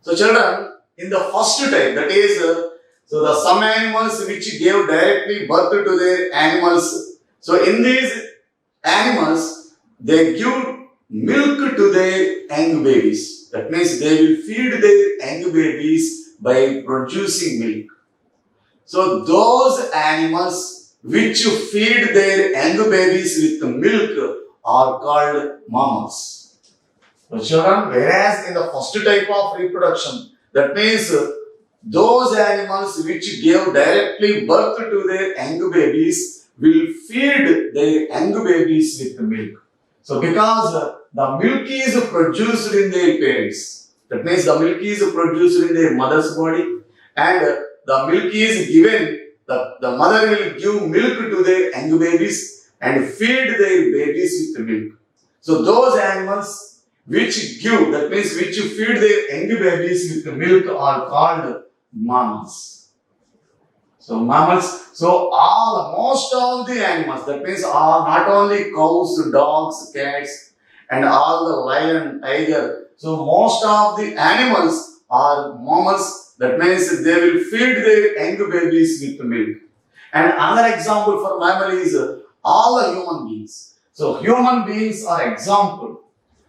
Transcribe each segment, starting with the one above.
So children, in the first type, that is, so the some animals which gave directly birth to their animals. So in these animals, they give milk to their young babies. That means they will feed their young babies by producing milk. So those animals which feed their young babies with milk are called mammals. So children, whereas in the first type of reproduction, that means those animals which give directly birth to their young babies will feed their young babies with milk. So because the milk is produced in their parents, that means the milk is produced in their mother's body, and the milk is given, the mother will give milk to their young babies and feed their babies with milk. So those animals which give, that means which feed their young babies with milk are called mammals. So mammals, so most of the animals, that means not only cows, dogs, cats, and all the lion, tiger. So most of the animals are mammals. That means they will feed their young babies with milk. And another example for mammal is all the human beings. So human beings are example.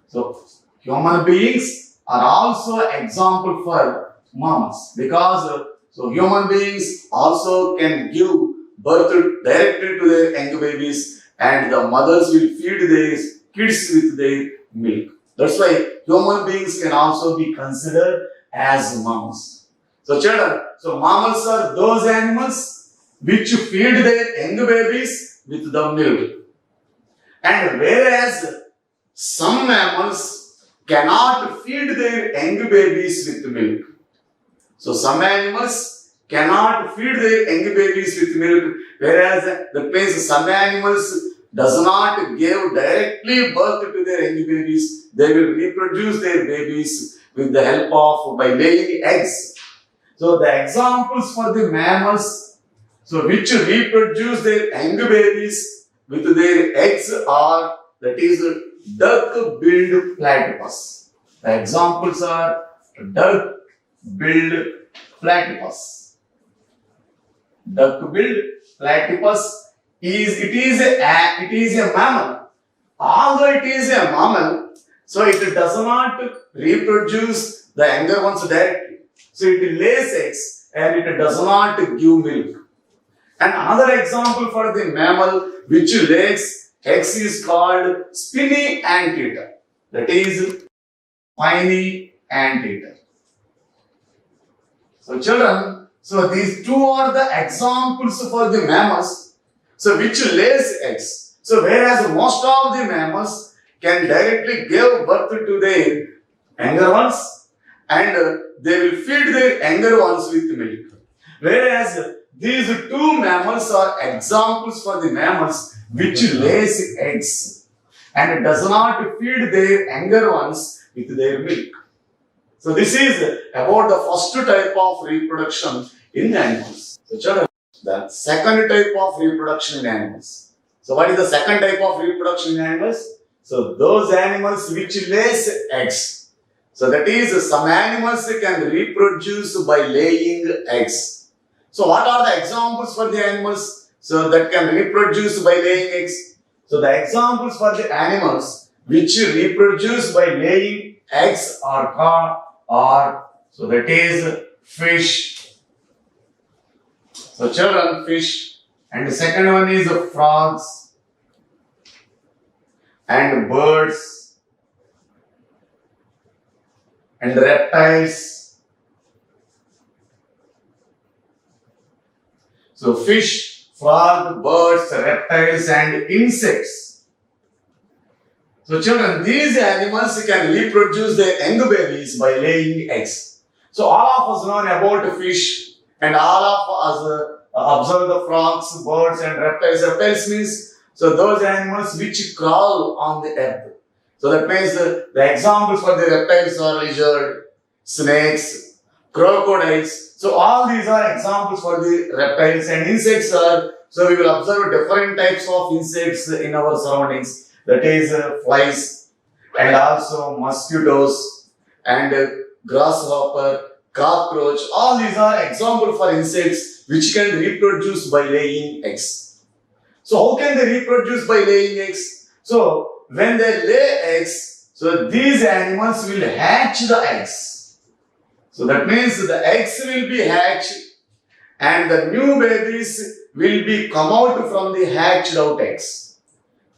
So human beings are also example for mammals, because so human beings also can give birth directly to their young babies, and the mothers will feed their kids with their milk. That's why human beings can also be considered as mammals. So children, so mammals are those animals which feed their young babies with the milk. And whereas some mammals cannot feed their young babies with milk. So some animals cannot feed their young babies with milk, whereas that means some animals does not give directly birth to their young babies. They will reproduce their babies with the help of by laying eggs. So the examples for the mammals, so which reproduce their young babies with their eggs are, that is, duck-billed platypus. The examples are duck-billed platypus. Duck-billed platypus is a mammal. Although it is a mammal, so it does not reproduce the younger ones directly. So it lays eggs and it does not give milk. And another example for the mammal which lays eggs is called spiny anteater. That is spiny anteater. So children, so these two are the examples for the mammals, so which lays eggs. So whereas most of the mammals can directly give birth to their younger ones, and they will feed their younger ones with milk. Whereas these two mammals are examples for the mammals which lays eggs and does not feed their younger ones with their milk. So this is about the first type of reproduction in animals. So children, the second type of reproduction in animals. So what is the second type of reproduction in animals? So those animals which lays eggs. So that is, some animals can reproduce by laying eggs. So what are the examples for the animals so that can reproduce by laying eggs? So the examples for the animals which reproduce by laying eggs are so that is fish. So children, fish. And the second one is frogs and birds and reptiles. So fish, frog, birds, reptiles and insects. So children, these animals can reproduce their young babies by laying eggs. So all of us know about fish, and all of us observe the frogs, birds and reptiles. Reptiles means so those animals which crawl on the earth. So that means the examples for the reptiles are lizard, snakes, crocodiles. So all these are examples for the reptiles, and insects are, so we will observe different types of insects in our surroundings. That is flies and also mosquitoes and grasshopper, cockroach, all these are example for insects which can reproduce by laying eggs. So how can they reproduce by laying eggs? So when they lay eggs, so these animals will hatch the eggs. So that means the eggs will be hatched and the new babies will be come out from the hatched out eggs.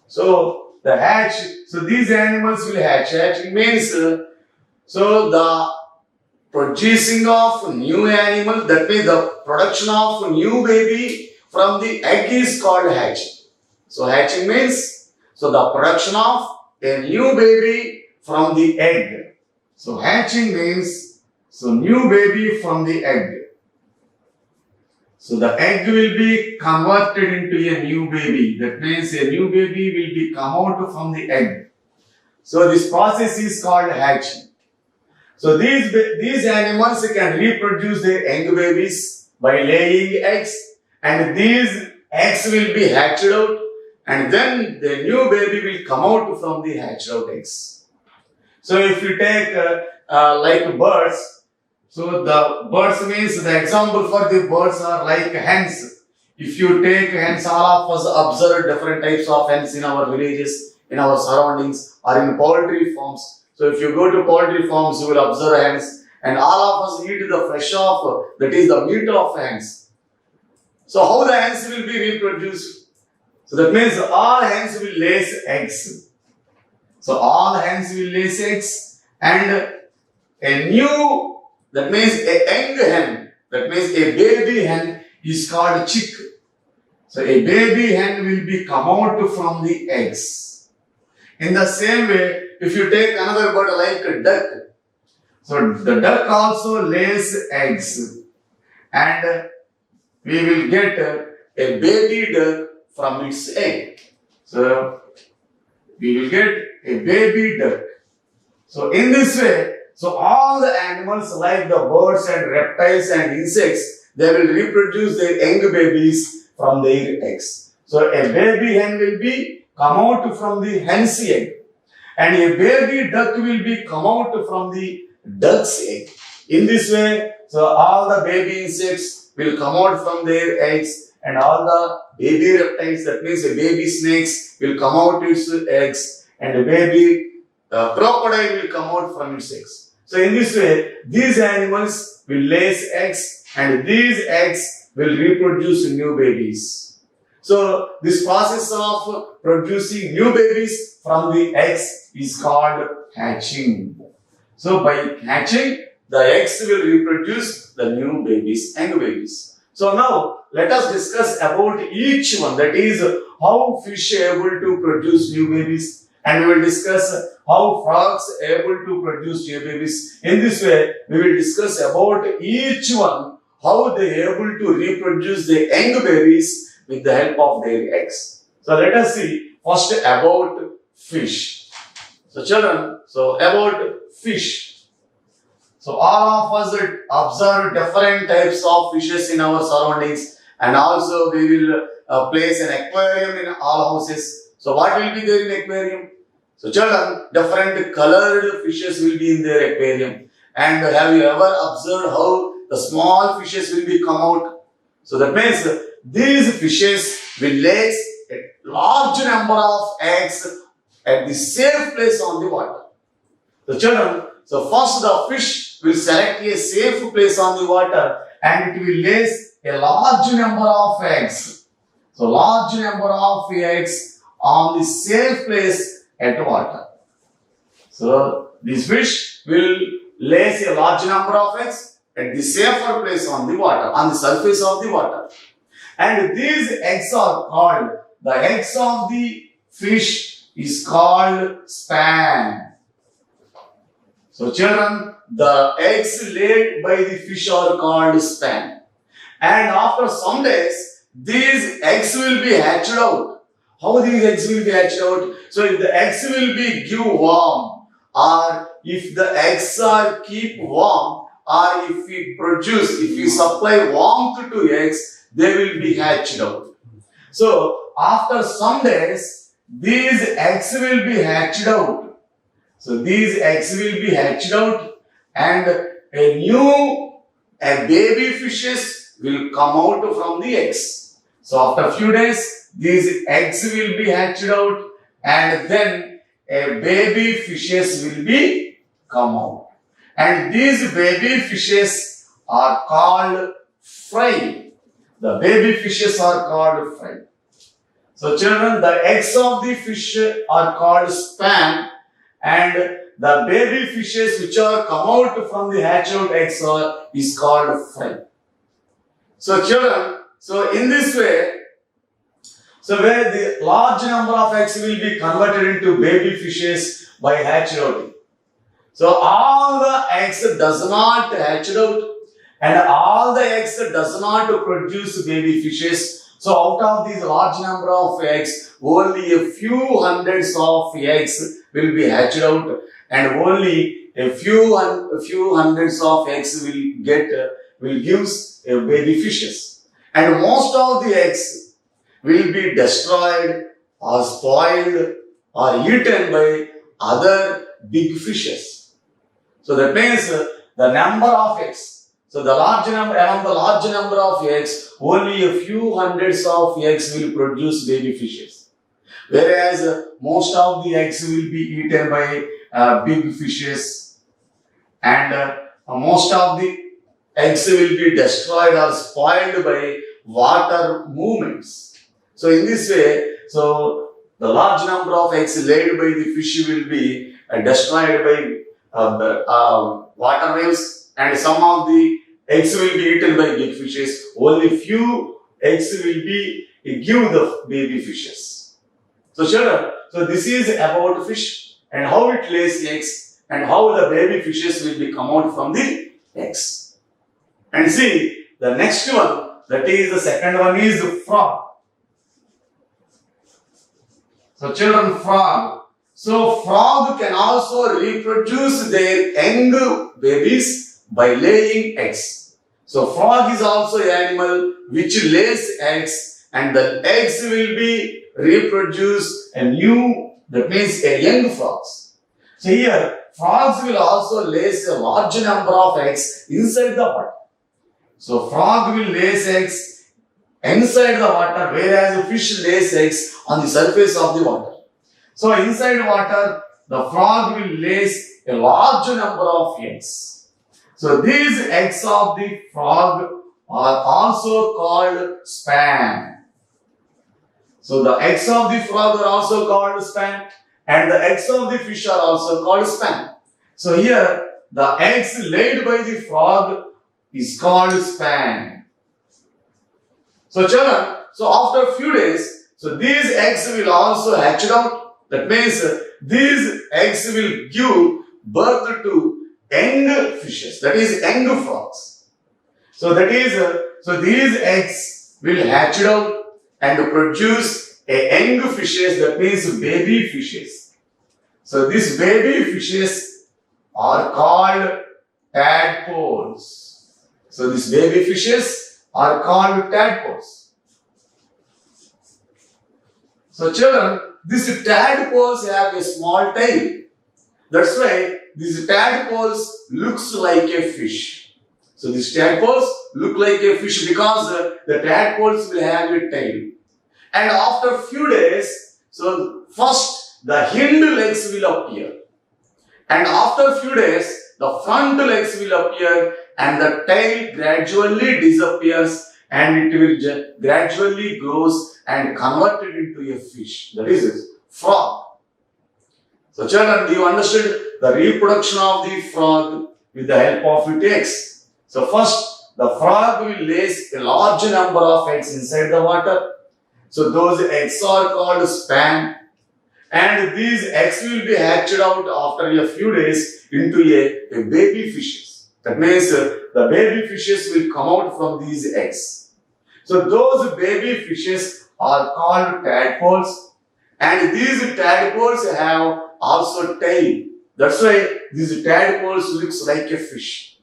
So these animals will hatch. Hatching means so the producing of new animal, that means the production of new baby from the egg is called hatching. So hatching means so the production of a new baby from the egg. So hatching means so new baby from the egg. So the egg will be converted into a new baby. That means a new baby will be come out from the egg. So this process is called hatching. So these animals can reproduce their young babies by laying eggs, and these eggs will be hatched out, and then the new baby will come out from the hatched out eggs. So if you take like birds, so the birds means the example for the birds are like hens. If you take hens, all of us observe different types of hens in our villages, in our surroundings, or in poultry farms. So if you go to poultry farms, you will observe hens, and all of us eat the flesh of, that is the meat of hens. So how the hens will be reproduced? So that means all hens will lay eggs. So all hens will lay eggs, and a new, that means a young hen, that means a baby hen is called chick. So a baby hen will be come out from the eggs. In the same way, if you take another bird like a duck, so the duck also lays eggs, and we will get a baby duck from its egg. So we will get a baby duck. So in this way, so all the animals like the birds and reptiles and insects, they will reproduce their young babies from their eggs. So a baby hen will be come out from the hen's egg, and a baby duck will be come out from the duck's egg. In this way, so all the baby insects will come out from their eggs, and all the baby reptiles, that means the baby snakes, will come out its eggs, and the baby crocodile will come out from its eggs. So in this way, these animals will lay eggs, and these eggs will reproduce new babies. So this process of producing new babies from the eggs is called hatching. So by hatching, the eggs will reproduce the new babies, young babies. So now let us discuss about each one, that is how fish are able to produce new babies, and we will discuss how frogs are able to produce new babies. In this way, we will discuss about each one, how they are able to reproduce the young babies with the help of their eggs. So let us see first about fish. So children, so about fish. So all of us observe different types of fishes in our surroundings, and also we will place an aquarium in all houses. So what will be there in aquarium? So children, different colored fishes will be in their aquarium. And have you ever observed how the small fishes will be come out? So that means these fishes will lay a large number of eggs at the safe place on the water. So children, so first the fish will select a safe place on the water, and it will lay a large number of eggs. So large number of eggs on the safe place at water. So this fish will lay a large number of eggs at the safer place on the water, on the surface of the water. And these eggs are called, the eggs of the fish is called span. So children, the eggs laid by the fish are called span. And after some days, these eggs will be hatched out. How these eggs will be hatched out? So if the eggs will be give warm, or if the eggs are keep warm, or if we supply warmth to eggs, they will be hatched out. So after some days, these eggs will be hatched out. So these eggs will be hatched out, and a baby fishes will come out from the eggs. So after a few days, these eggs will be hatched out, and then a baby fishes will be come out. And these baby fishes are called fry. The baby fishes are called fry. So children, the eggs of the fish are called sperm, and the baby fishes which are come out from the hatch out eggs is called fry. So children, so in this way, so where the large number of eggs will be converted into baby fishes by hatch outing. So all the eggs does not hatch out, and all the eggs does not produce baby fishes. So out of these large number of eggs, only a few hundreds of eggs will be hatched out, and only a few hundreds of eggs will gives baby fishes. And most of the eggs will be destroyed or spoiled or eaten by other big fishes. So that means the number of eggs. So among the large number of eggs, only a few hundreds of eggs will produce baby fishes. Whereas most of the eggs will be eaten by big fishes, and most of the eggs will be destroyed or spoiled by water movements. So in this way, so the large number of eggs laid by the fish will be destroyed by water waves, and some of the eggs will be eaten by big fishes. Only few eggs will be give the baby fishes. So children, so this is about fish and how it lays eggs and how the baby fishes will be come out from the eggs. And see the next one, that is the second one is the frog. So children, frog. So frog can also reproduce their young babies by laying eggs. So frog is also an animal which lays eggs, and the eggs will be reproduced a new, that means a young frogs. So here frogs will also lay a large number of eggs inside the water. So frog will lay eggs inside the water, whereas fish lays eggs on the surface of the water. So inside water, the frog will lay a large number of eggs. So these eggs of the frog are also called sperm. So the eggs of the frog are also called sperm, and the eggs of the fish are also called sperm. So here, the eggs laid by the frog is called sperm. So children, so after a few days, so these eggs will also hatch out. That means these eggs will give birth to young fishes, that is young frogs. So that is, so these eggs will hatch out and produce a young fishes, that means baby fishes. So these baby fishes are called tadpoles. So these baby fishes are called tadpoles. So children, these tadpoles have a small tail. That's why these tadpoles looks like a fish. So these tadpoles look like a fish because the tadpoles will have a tail. And after a few days, so first the hind legs will appear. And after a few days, the front legs will appear, and the tail gradually disappears, and it will gradually grows and converted into a fish. That is it, frog. So children, do you understand the reproduction of the frog with the help of its eggs? So first, the frog will lay a large number of eggs inside the water. So those eggs are called sperm, and these eggs will be hatched out after a few days into a baby fishes. That means the baby fishes will come out from these eggs. So those baby fishes are called tadpoles, and these tadpoles have also tail. That's why these tadpoles looks like a fish.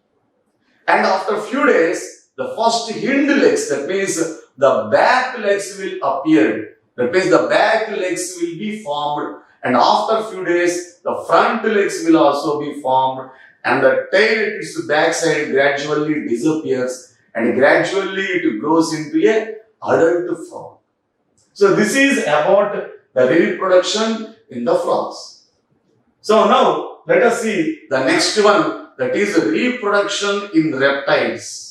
And after a few days, the first hind legs, that means the back legs will appear. That means the back legs will be formed, and after a few days, the front legs will also be formed, and the tail at its backside gradually disappears and gradually it grows into a adult frog. So this is about the reproduction in the frogs. So now let us see the next one, that is reproduction in reptiles.